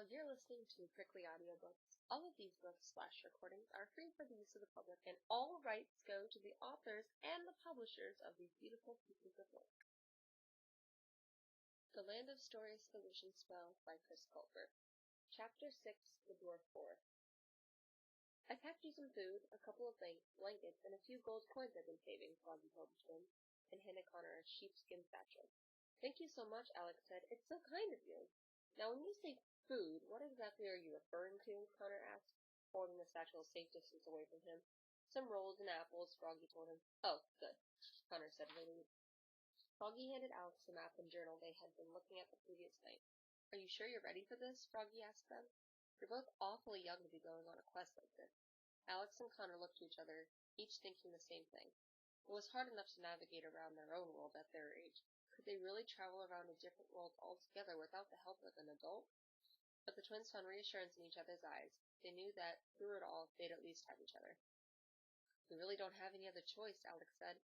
you're listening to Prickly Audiobooks. All of these books/recordings are free for the use of the public, and all rights go to the authors and the publishers of these beautiful pieces of work. The Land of Stories, The Wishing Spell by Colfer. Chapter 6, The Dwarf Forest. I packed you some food, a couple of blankets, and a few gold coins I've been saving, Froggy told the twins, and handed Connor a sheepskin satchel. Thank you so much, Alex said. It's so kind of you. Now, when you say food, what exactly are you referring to? Connor asked, holding the satchel a safe distance away from him. Some rolls and apples, Froggy told him. Oh, good, Connor said, relieved. Froggy handed Alex the map and journal they had been looking at the previous night. Are you sure you're ready for this? Froggy asked them. You're both awfully young to be going on a quest like this. Alex and Connor looked to each other, each thinking the same thing. It was hard enough to navigate around their own world at their age. Could they really travel around a different world altogether without the help of an adult? But the twins found reassurance in each other's eyes. They knew that, through it all, they'd at least have each other. We really don't have any other choice, Alex said.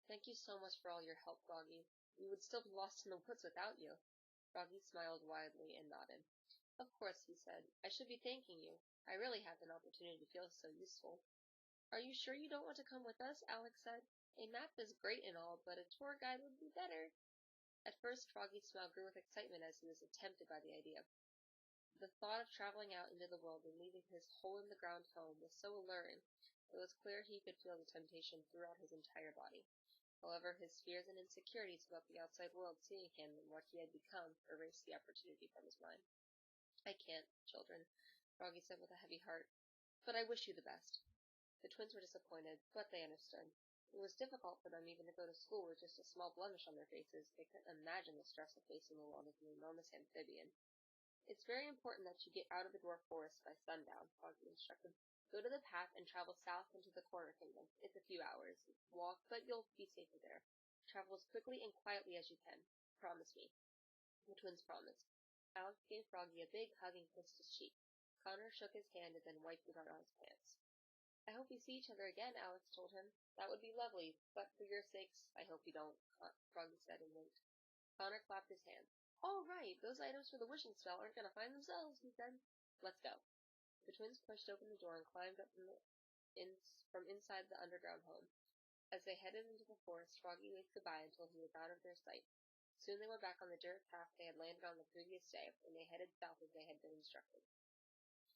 Thank you so much for all your help, Froggy. We would still be lost in the woods without you. Froggy smiled widely and nodded. Of course, he said. I should be thanking you. I really had an opportunity to feel so useful. Are you sure you don't want to come with us? Alex said. A map is great and all, but a tour guide would be better. At first, Froggy's smile grew with excitement as he was tempted by the idea. The thought of traveling out into the world and leaving his hole-in-the-ground home was so alluring, it was clear he could feel the temptation throughout his entire body. However, his fears and insecurities about the outside world seeing him and what he had become erased the opportunity from his mind. I can't, children, Froggy said with a heavy heart, but I wish you the best. The twins were disappointed, but they understood. It was difficult for them even to go to school with just a small blemish on their faces. They couldn't imagine the stress of facing the world as an enormous amphibian. It's very important that you get out of the dwarf forest by sundown, Froggy instructed. Go to the path and travel south into the Corner Kingdom. It's a few hours. Walk, but you'll be safer there. Travel as quickly and quietly as you can. Promise me. The twins promised. Alex gave Froggy a big hug and kissed his cheek. Connor shook his hand and then wiped it on his pants. I hope we see each other again, Alex told him. That would be lovely, but for your sakes, I hope you don't, Froggy said and winked. Connor clapped his hands. All right, those items for the wishing spell aren't going to find themselves, he said. Let's go. The twins pushed open the door and climbed up from inside the underground home. As they headed into the forest, Froggy waved goodbye until he was out of their sight. Soon they were back on the dirt path they had landed on the previous day, and they headed south as they had been instructed.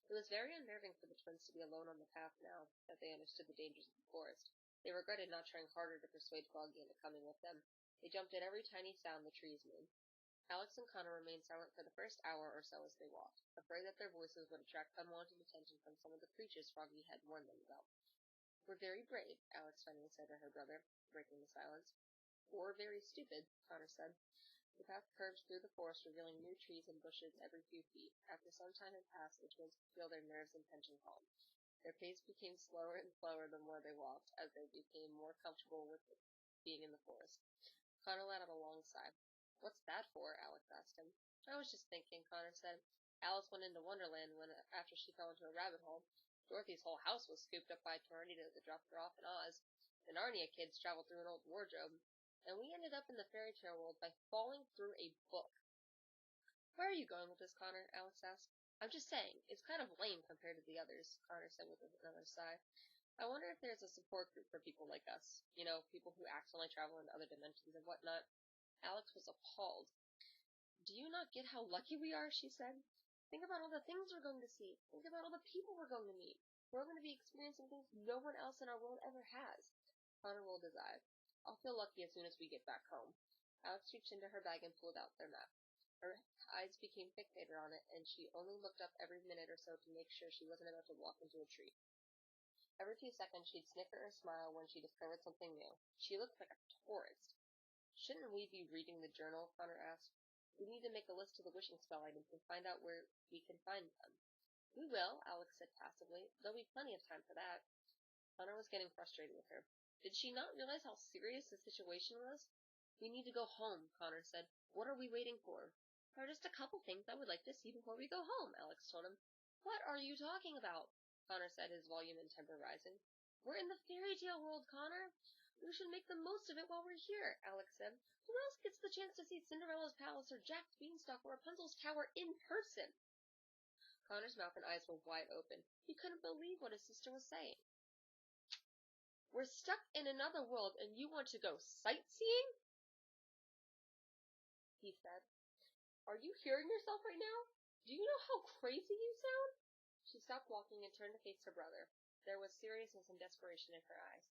It was very unnerving for the twins to be alone on the path now that they understood the dangers of the forest. They regretted not trying harder to persuade Froggy into coming with them. They jumped at every tiny sound the trees made. Alex and Connor remained silent for the first hour or so as they walked, afraid that their voices would attract unwanted attention from some of the creatures Froggy had warned them about. We're very brave, Alex finally said to her brother, breaking the silence. Or very stupid, Connor said. The path curved through the forest, revealing new trees and bushes every few feet. After some time had passed, the twins could feel their nerves and tension calm. Their pace became slower and slower the more they walked, as they became more comfortable with being in the forest. Connor let out a long sigh. What's that for? Alex asked him. I was just thinking, Connor said. Alice went into Wonderland after she fell into a rabbit hole. Dorothy's whole house was scooped up by tornadoes that dropped her off in Oz. The Narnia kids traveled through an old wardrobe. And we ended up in the fairy tale world by falling through a book. Where are you going with this, Connor? Alex asked. I'm just saying, it's kind of lame compared to the others, Connor said with another sigh. I wonder if there's a support group for people like us. You know, people who accidentally travel in other dimensions and whatnot. Alex was appalled. Do you not get how lucky we are? She said. Think about all the things we're going to see. Think about all the people we're going to meet. We're going to be experiencing things no one else in our world ever has. Connor rolled his eyes. I'll feel lucky as soon as we get back home. Alex reached into her bag and pulled out their map. Her eyes became fixated on it, and she only looked up every minute or so to make sure she wasn't about to walk into a tree. Every few seconds she'd snicker or smile when she discovered something new. She looked like a tourist. Shouldn't we be reading the journal? Connor asked. We need to make a list of the wishing spell items and find out where we can find them. We will, Alex said passively. There'll be plenty of time for that. Connor was getting frustrated with her. Did she not realize how serious the situation was? We need to go home, Connor said. What are we waiting for? There are just a couple things I would like to see before we go home, Alex told him. What are you talking about? Connor said, his volume and temper rising. We're in the fairy tale world, Connor. We should make the most of it while we're here, Alex said. Who else gets the chance to see Cinderella's palace or Jack's beanstalk or Rapunzel's tower in person? Connor's mouth and eyes were wide open. He couldn't believe what his sister was saying. We're stuck in another world, and you want to go sightseeing? He said. Are you hearing yourself right now? Do you know how crazy you sound? She stopped walking and turned to face her brother. There was seriousness and desperation in her eyes.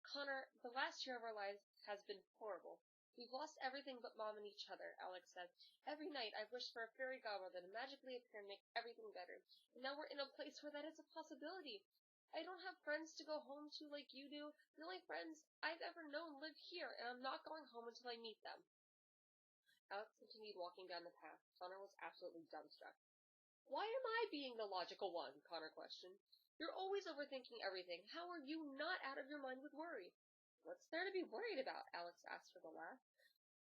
Connor, the last year of our lives has been horrible. We've lost everything but Mom and each other, Alex said. Every night I've wished for a fairy godmother to magically appear and make everything better. And now we're in a place where that is a possibility. I don't have friends to go home to like you do. The only friends I've ever known live here, and I'm not going home until I meet them. Alex continued walking down the path. Connor was absolutely dumbstruck. Why am I being the logical one? Connor questioned. You're always overthinking everything. How are you not out of your mind with worry? What's there to be worried about? Alex asked with a laugh.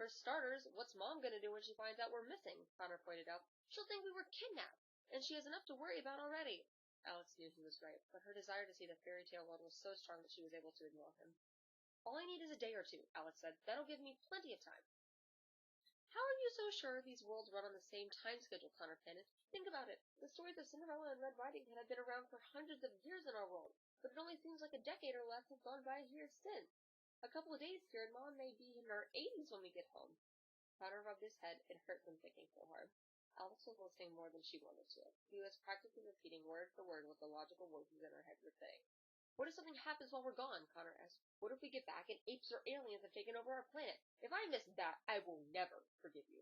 For starters, what's Mom going to do when she finds out we're missing? Connor pointed out. She'll think we were kidnapped, and she has enough to worry about already. Alex knew he was right, but her desire to see the fairy tale world was so strong that she was able to ignore him. All I need is a day or two, Alex said. That'll give me plenty of time. How are you so sure these worlds run on the same time schedule? Connor panted. Think about it. The stories of Cinderella and Red Riding Hood have been around for hundreds of years in our world, but it only seems like a decade or less has gone by here since. A couple of days here, and Mom may be in her 80s when we get home. Connor rubbed his head. It hurt from thinking so hard. Alex was listening more than she wanted to. He was practically repeating word for word what the logical voices in her head were saying. What if something happens while we're gone? Connor asked. What if we get back and apes or aliens have taken over our planet? If I miss that, I will never forgive you.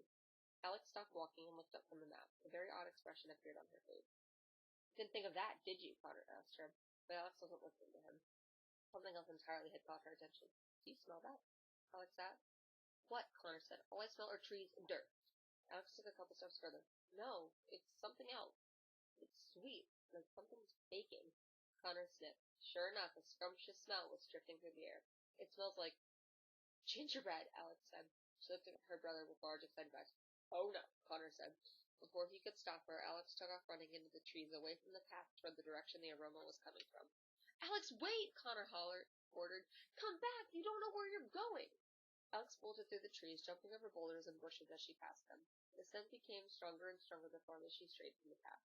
Alex stopped walking and looked up from the map. A very odd expression appeared on her face. Didn't think of that, did you? Connor asked her. But Alex wasn't listening to him. Something else entirely had caught her attention. Do you smell that? Alex asked. What? Connor said. All I smell are trees and dirt. Alex took a couple steps further. No, it's something else. It's sweet, like something's baking. Connor sniffed. Sure enough, a scrumptious smell was drifting through the air. It smells like gingerbread, Alex said. She looked at her brother with large, excited eyes. Oh no, Connor said. Before he could stop her, Alex took off running into the trees away from the path toward the direction the aroma was coming from. Alex, wait! Connor ordered. Come back! You don't know where you're going! Alex bolted through the trees, jumping over boulders and bushes as she passed them. The scent became stronger and stronger the farther she strayed from the path.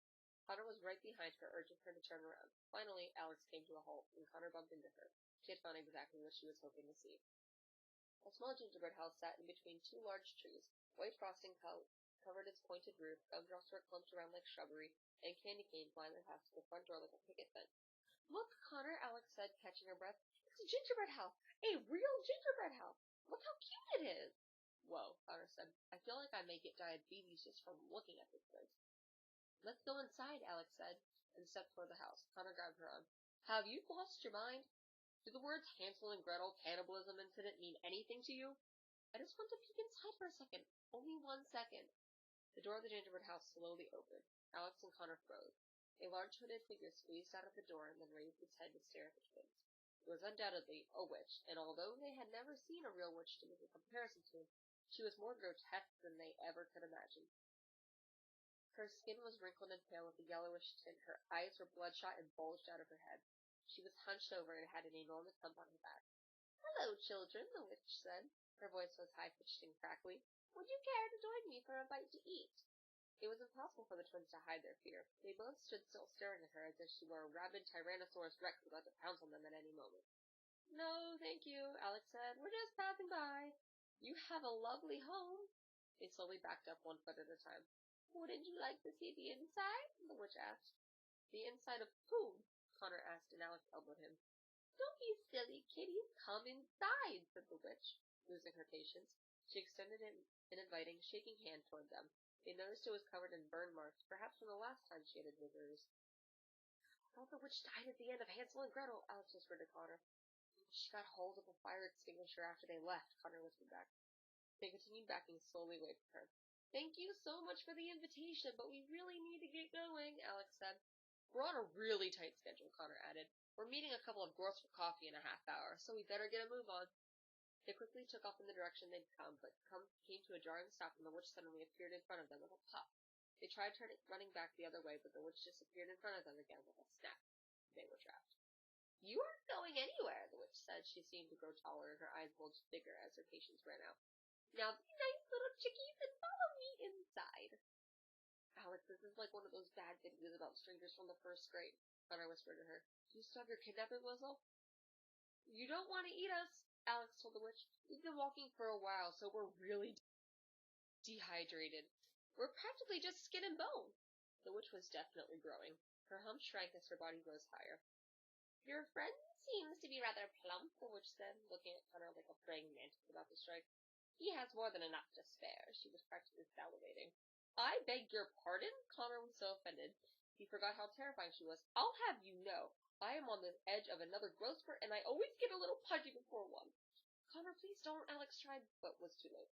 Connor was right behind her, urging her to turn around. Finally, Alex came to a halt, and Connor bumped into her. She had found exactly what she was hoping to see. A small gingerbread house sat in between two large trees. White frosting covered its pointed roof, gumdrops were clumped around like shrubbery, and candy canes lined the house to the front door like a picket fence. Look, Connor, Alex said, catching her breath. It's a gingerbread house! A real gingerbread house! Look how cute it is! Whoa, Connor said. I feel like I may get diabetes just from looking at this place. Let's go inside, Alex said, and stepped toward the house. Connor grabbed her arm. Have you lost your mind? Do the words Hansel and Gretel cannibalism incident mean anything to you? I just want to peek inside for a second. Only 1 second. The door of the gingerbread house slowly opened. Alex and Connor froze. A large hooded figure squeezed out of the door and then raised its head to stare at the twins. It was undoubtedly a witch, and although they had never seen a real witch to make a comparison to, she was more grotesque than they ever could imagine. Her skin was wrinkled and pale with a yellowish tint. Her eyes were bloodshot and bulged out of her head. She was hunched over and had an enormous hump on her back. Hello, children, the witch said. Her voice was high-pitched and crackly. Would you care to join me for a bite to eat? It was impossible for the twins to hide their fear. They both stood still staring at her as if she were a rabid Tyrannosaurus Rex about to pounce on them at any moment. No, thank you, Alex said. We're just passing by. You have a lovely home. They slowly backed up 1 foot at a time. Wouldn't you like to see the inside? The witch asked. The inside of whom? Connor asked, and Alex elbowed him. Don't be silly, kitties. Come inside, said the witch, losing her patience. She extended an inviting, shaking hand toward them. They noticed it was covered in burn marks, perhaps from the last time she had had visitors. I thought the witch died at the end of Hansel and Gretel, Alex whispered to Connor. She got hold of a fire extinguisher after they left, Connor whispered back. They continued backing slowly away from her. Thank you so much for the invitation, but we really need to get going, Alex said. We're on a really tight schedule, Connor added. We're meeting a couple of girls for coffee in a half hour, so we better get a move on. They quickly took off in the direction they'd come, but came to a jarring stop when the witch suddenly appeared in front of them with a puff. They tried running back the other way, but the witch disappeared in front of them again with a snap. They were trapped. You aren't going anywhere, the witch said. She seemed to grow taller, and her eyes bulged bigger as her patience ran out. Now be nice little chickies and follow me inside. Alex, this is like one of those bad videos about strangers from the first grade, Connor whispered to her. Do you still have your kidnapping whistle? You don't want to eat us, Alex told the witch. We've been walking for a while, so we're really dehydrated. We're practically just skin and bone. The witch was definitely growing. Her hump shrank as her body rose higher. Your friend seems to be rather plump, the witch said, looking at Connor like a praying mantis about to strike. He has more than enough to spare. She was practically salivating. I beg your pardon? Connor was so offended. He forgot how terrifying she was. I'll have you know, I am on the edge of another growth spurt, and I always get a little pudgy before one. Connor, please don't, Alex tried, but was too late.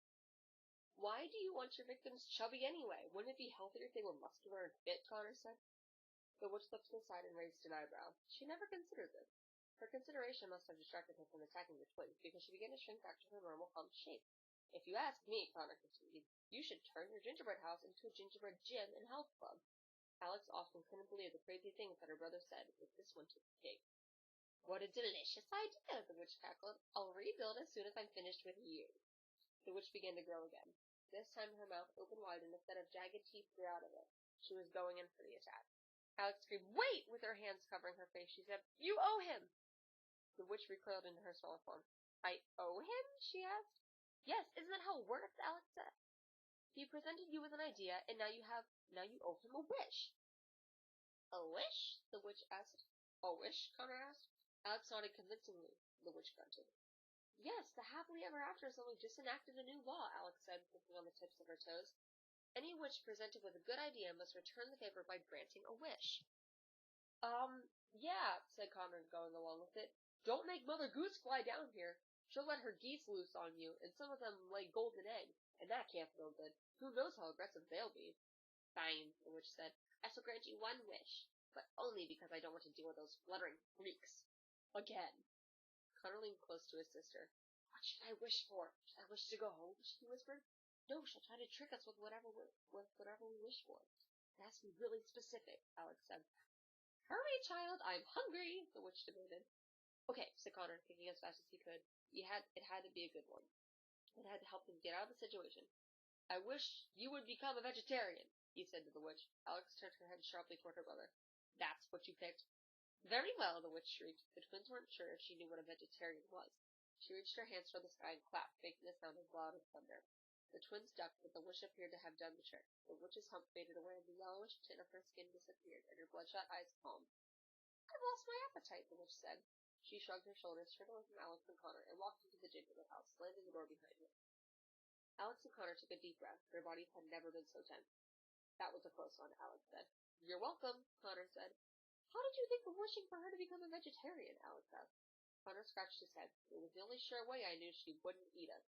Why do you want your victims chubby anyway? Wouldn't it be healthier if they were muscular and fit? Connor said. The witch looked to the side and raised an eyebrow. She never considered this. Her consideration must have distracted her from attacking the twins, because she began to shrink back to her normal humped shape. If you ask me, Connor continued, you should turn your gingerbread house into a gingerbread gym and health club. Alex often couldn't believe the crazy things that her brother said, but this one took the cake. What a delicious idea, the witch cackled. I'll rebuild as soon as I'm finished with you. The witch began to grow again. This time her mouth opened wide and a set of jagged teeth grew out of it. She was going in for the attack. Alex screamed, wait! With her hands covering her face, she said, you owe him! The witch recoiled into her smaller form. I owe him? She asked. Yes, isn't that how it works? Alex said. He presented you with an idea, and now you owe him a wish. A wish? The witch asked. A wish? Connor asked. Alex nodded convincingly. The witch grunted. Yes, the happily ever after has only just enacted a new law, Alex said, looking on the tips of her toes. Any witch presented with a good idea must return the favor by granting a wish. Yeah, said Connor, going along with it. Don't make Mother Goose fly down here. She'll let her geese loose on you, and some of them lay golden eggs, and that can't feel good. Who knows how aggressive they'll be? Fine, the witch said. I shall grant you one wish, but only because I don't want to deal with those fluttering freaks. Again. Connor leaned close to his sister. What should I wish for? Should I wish to go home? He whispered. No, she'll try to trick us with whatever we wish for. It has to be really specific, Alex said. Hurry, child, I'm hungry, the witch demanded. Okay, said Connor, thinking as fast as he could. It had to be a good one. It had to help him get out of the situation. I wish you would become a vegetarian, he said to the witch. Alex turned her head sharply toward her brother. That's what you picked. Very well, the witch shrieked. The twins weren't sure if she knew what a vegetarian was. She reached her hands toward the sky and clapped, making a sound as loud as thunder. The twins ducked, but the wish appeared to have done the trick. The witch's hump faded away, and the yellowish tint of her skin disappeared, and her bloodshot eyes calmed. I've lost my appetite, the witch said. She shrugged her shoulders, turned away from Alex and Connor, and walked into the gingerbread house, slamming the door behind her. Alex and Connor took a deep breath. Their bodies had never been so tense. That was a close one, Alex said. You're welcome, Connor said. How did you think of wishing for her to become a vegetarian? Alex asked. Connor scratched his head. It was the only sure way I knew she wouldn't eat us.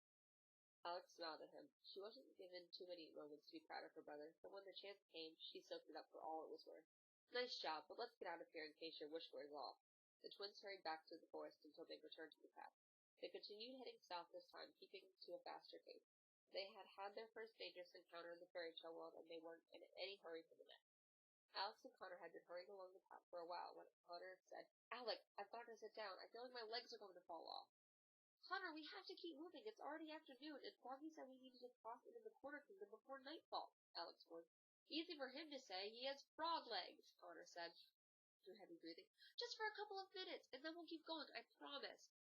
Alex smiled at him. She wasn't given too many moments to be proud of her brother, but when the chance came, she soaked it up for all it was worth. Nice job, but let's get out of here in case your wish wears off. The twins hurried back through the forest until they returned to the path. They continued heading south this time, keeping to a faster pace. They had had their first dangerous encounter in the fairy tale world, and they weren't in any hurry for the next. Alex and Connor had been hurrying along the path for a while when Connor said, Alec, I've got to sit down. I feel like my legs are going to fall off. Connor, we have to keep moving. It's already afternoon, and Froggy said we needed to cross into the Corner Kingdom before nightfall, Alex warned. Easy for him to say. He has frog legs, Connor said, through heavy breathing. Just for a couple of minutes, and then we'll keep going, I promise.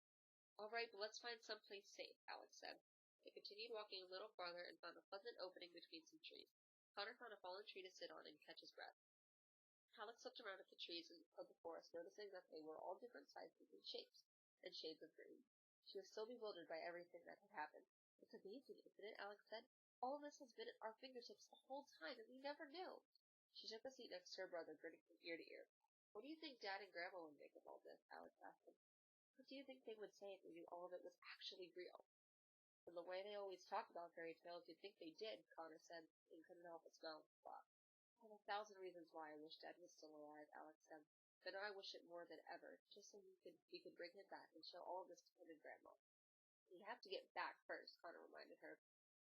All right, but let's find someplace safe, Alex said. They continued walking a little farther and found a pleasant opening between some trees. Connor found a fallen tree to sit on and catch his breath. Alex looked around at the trees of the forest, noticing that they were all different sizes and shapes, and shades of green. She was still bewildered by everything that had happened. It's amazing, isn't it? Alex said. All of this has been at our fingertips the whole time, and we never knew. She took a seat next to her brother, grinning from ear to ear. What do you think Dad and Grandma would make of all this? Alex asked him. What do you think they would say if they knew all of it was actually real? From the way they always talk about fairy tales, you'd think they did, Connor said, and couldn't help but smile and laugh. I have 1,000 reasons why I wish Dad was still alive, Alex said. But now I wish it more than ever, just so we could bring him back and show all of this to him and Grandma. We have to get back first, Connor reminded her.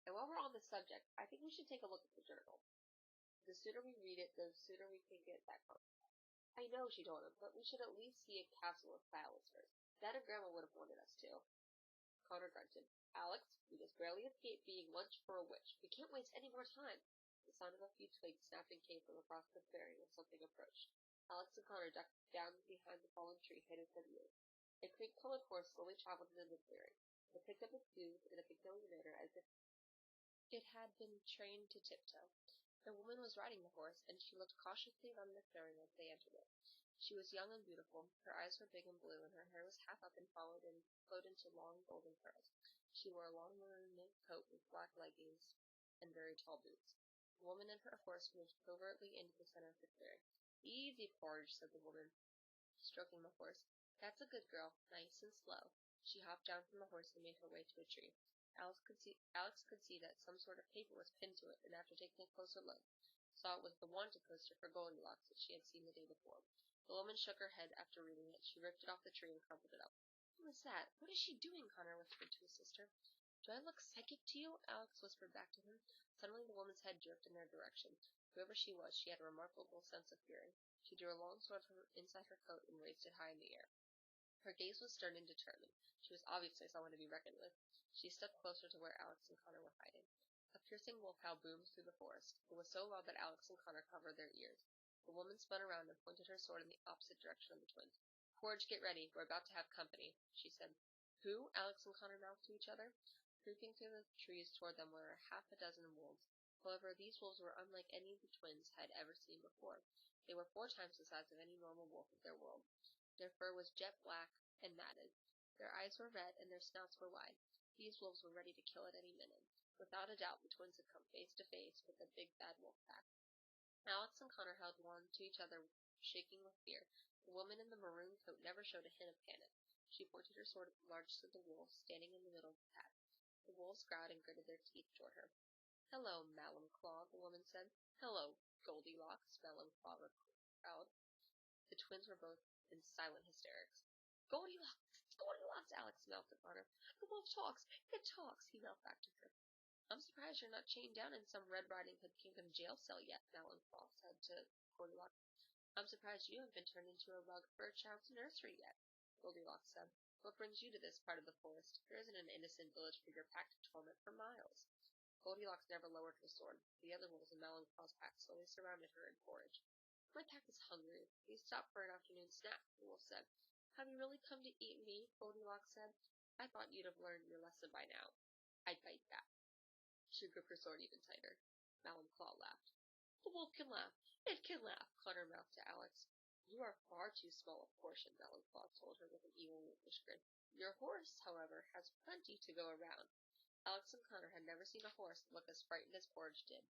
And while we're on the subject, I think we should take a look at the journal. The sooner we read it, the sooner we can get back home. I know, she told him, but we should at least see a castle of flowers first. Dad and Grandma would have wanted us to. Connor grunted. Alex, we just barely escaped being lunch for a witch. We can't waste any more time. The sound of a few twigs snapping came from across the clearing as something approached. Alex and Connor ducked down behind the fallen tree, hidden from view. A cream-colored horse slowly traveled into the clearing. It picked up its food in a peculiar manner as if it had been trained to tiptoe. A woman was riding the horse, and she looked cautiously around the clearing as they entered it. She was young and beautiful. Her eyes were big and blue, and her hair was half up and flowed into long golden curls. She wore a long maroon knit coat with black leggings and very tall boots. The woman and her horse moved covertly into the center of the clearing. "Easy, Porge," said the woman, stroking the horse. "That's a good girl, nice and slow." She hopped down from the horse and made her way to a tree. Alex could see that some sort of paper was pinned to it, and after taking a closer look, saw it was the wanted poster for Goldilocks that she had seen the day before. The woman shook her head after reading it. She ripped it off the tree and crumpled it up. "What was that? What is she doing?" Connor whispered to his sister. "Do I look psychic to you?" Alex whispered back to him. Suddenly the woman's head jerked in their direction. Whoever she was, she had a remarkable sense of hearing. She drew a long sword from inside her coat and raised it high in the air. Her gaze was stern and determined. She was obviously someone to be reckoned with. She stepped closer to where Alex and Connor were hiding. A piercing wolf howl boomed through the forest. It was so loud that Alex and Connor covered their ears. The woman spun around and pointed her sword in the opposite direction of the twins. "Porge, get ready. We're about to have company," she said. "Who?" Alex and Connor mouthed to each other. Creeping through the trees toward them were half a dozen wolves. However, these wolves were unlike any the twins had ever seen before. They were 4 times the size of any normal wolf of their world. Their fur was jet black and matted. Their eyes were red, and their snouts were wide. These wolves were ready to kill at any minute. Without a doubt, the twins had come face to face with a big bad wolf pack. Alex and Connor held on to each other, shaking with fear. The woman in the maroon coat never showed a hint of panic. She pointed her sword at the largest of the wolves, standing in the middle of the pack. The wolves growled and gritted their teeth toward her. "Hello, Malum-Claw," the woman said. "Hello, Goldilocks," Malum-Claw growled. The twins were both in silent hysterics. "Goldilocks! Goldilocks!" Alex mouthed at Connor. "The wolf talks! It talks!" he mouthed back to her. "I'm surprised you're not chained down in some Red Riding Hood Kingdom jail cell yet," Malum-Claw said to Goldilocks. "I'm surprised you haven't been turned into a rug for a child's nursery yet," Goldilocks said. "What brings you to this part of the forest? There isn't an innocent village for your pack to torment for miles." Goldilocks never lowered her sword. The other wolves in Malum-Claw's pack slowly surrounded her and foraged. "My pack is hungry. We stopped for an afternoon snack," the wolf said. "Have you really come to eat me?" Goldilocks said. "I thought you'd have learned your lesson by now." "I'd bite that." She gripped her sword even tighter. Malum-Claw laughed. "The wolf can laugh. It can laugh," Connor mouthed to Alex. "You are far too small a portion," Malum-Claw told her with an evil wolfish grin. "Your horse, however, has plenty to go around." Alex and Connor had never seen a horse look as frightened as Porge did.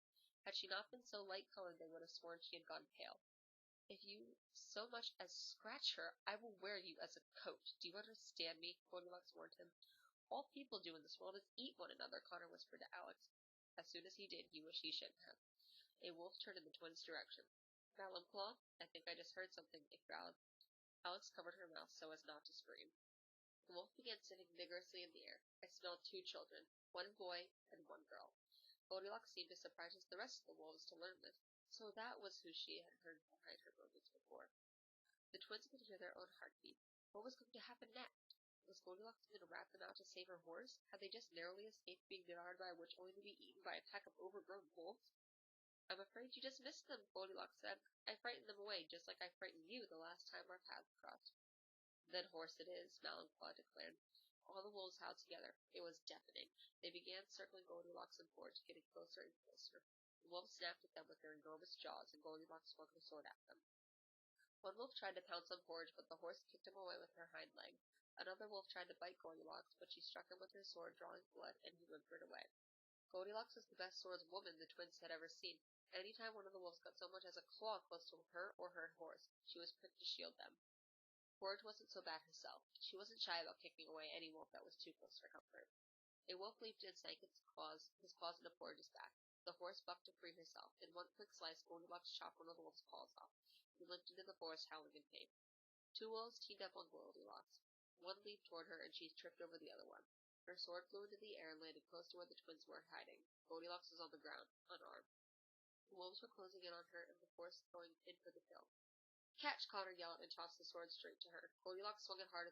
Had she not been so light-colored they would have sworn she had gone pale. "If you so much as scratch her, I will wear you as a coat. Do you understand me?" Goldilocks warned him. "All people do in this world is eat one another," Connor whispered to Alex. As soon as he did, he wished he shouldn't have. A wolf turned in the twins' direction. "Malum-Claw, I think I just heard something," it growled. Alex covered her mouth so as not to scream. The wolf began sniffing vigorously in the air. "I smell 2 children, 1 boy and 1 girl." Goldilocks seemed as surprised as the rest of the wolves to learn this. So that was who she had heard behind her moments before. The twins could hear their own heartbeat. What was going to happen next? Was Goldilocks going to rat them out to save her horse? Had they just narrowly escaped being devoured by a witch only to be eaten by a pack of overgrown wolves? "I'm afraid you just missed them," Goldilocks said. "I frightened them away, just like I frightened you the last time our paths crossed." "Then horse it is," Malum-Claw declared. All the wolves howled together. It was deafening. They began circling Goldilocks and Porge, getting closer and closer. The wolves snapped at them with their enormous jaws, and Goldilocks swung her sword at them. One wolf tried to pounce on Porge, but the horse kicked him away with her hind leg. Another wolf tried to bite Goldilocks, but she struck him with her sword, drawing blood, and he whimpered away. Goldilocks was the best swordswoman the twins had ever seen. Any time one of the wolves got so much as a claw close to her or her horse, she was quick to shield them. Porge wasn't so bad herself. She wasn't shy about kicking away any wolf that was too close for comfort. A wolf leaped and sank his claws into Porge's back. The horse bucked to free herself. In one quick slice, Goldilocks chopped one of the wolf's paws off. He limped into the forest, howling in pain. 2 wolves teamed up on Goldilocks. One leaped toward her, and she tripped over the other one. Her sword flew into the air and landed close to where the twins were hiding. Goldilocks was on the ground, unarmed. The wolves were closing in on her, and the force going in for the kill. "Catch!" Connor yelled, and tossed the sword straight to her. Goldilocks swung it hard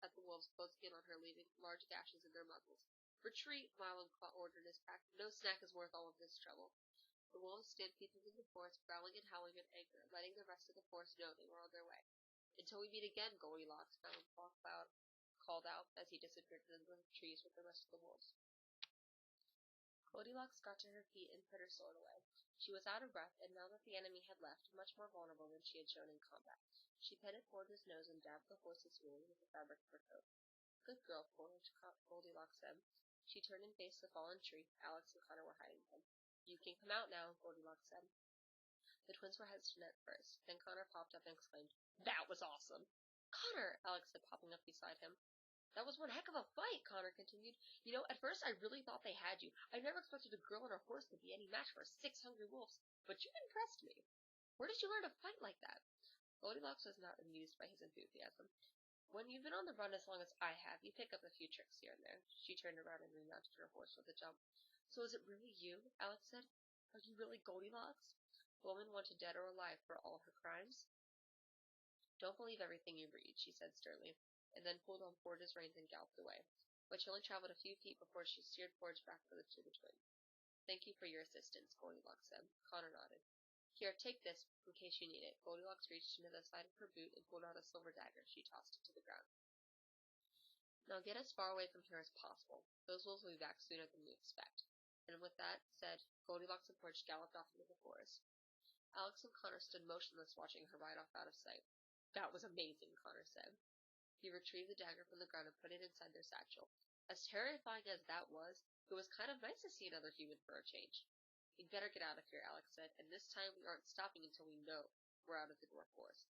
at the wolves, closing in on her, leaving large gashes in their muzzles. "Retreat!" Malum-Claw ordered his pack. "No snack is worth all of this trouble." The wolves stampeded through the forest, growling and howling in anger, letting the rest of the forest know they were on their way. "Until we meet again, Goldilocks," Grandpa Cloud called out as he disappeared into the trees with the rest of the wolves. Goldilocks got to her feet and put her sword away. She was out of breath, and now that the enemy had left, much more vulnerable than she had shown in combat. She petted Forge's nose and dabbed the horse's wound with the fabric of her coat. "Good girl, Forge," Goldilocks said. She turned and faced the fallen tree. Alex and Connor were hiding them. "You can come out now," Goldilocks said. The twins were hesitant at first. Then Connor popped up and exclaimed, "That was awesome!" "Connor!" Alex said, popping up beside him. "That was one heck of a fight," Connor continued. "You know, at first I really thought they had you. I never expected a girl and a horse to be any match for 6 hungry wolves. But you impressed me. Where did you learn to fight like that?" Goldilocks was not amused by his enthusiasm. "When you've been on the run as long as I have, you pick up a few tricks here and there." She turned around and remounted her horse with a jump. "So is it really you?" Alex said. "Are you really Goldilocks? The woman wanted dead or alive for all her crimes?" "Don't believe everything you read," she said sternly, and then pulled on Forge's reins and galloped away. But she only traveled a few feet before she steered Forge back to the twins. "Thank you for your assistance," Goldilocks said. Connor nodded. "Here, take this, in case you need it." Goldilocks reached into the side of her boot and pulled out a silver dagger. She tossed it to the ground. "Now get as far away from here as possible. Those wolves will be back sooner than we expect." And with that said, Goldilocks and Forge galloped off into the forest. Alex and Connor stood motionless, watching her ride off out of sight. "That was amazing," Connor said. He retrieved the dagger from the ground and put it inside their satchel. As terrifying as that was, it was kind of nice to see another human for a change. "We'd better get out of here," Alex said, "and this time we aren't stopping until we know we're out of the dwarf forest."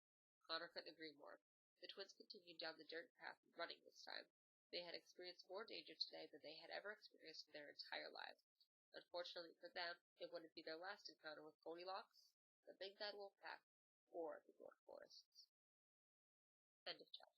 Connor couldn't agree more. The twins continued down the dirt path, running this time. They had experienced more danger today than they had ever experienced in their entire lives. Unfortunately for them, it wouldn't be their last encounter with Goldilocks, the big bad wolf pack, or the dwarf forests. End of chapter.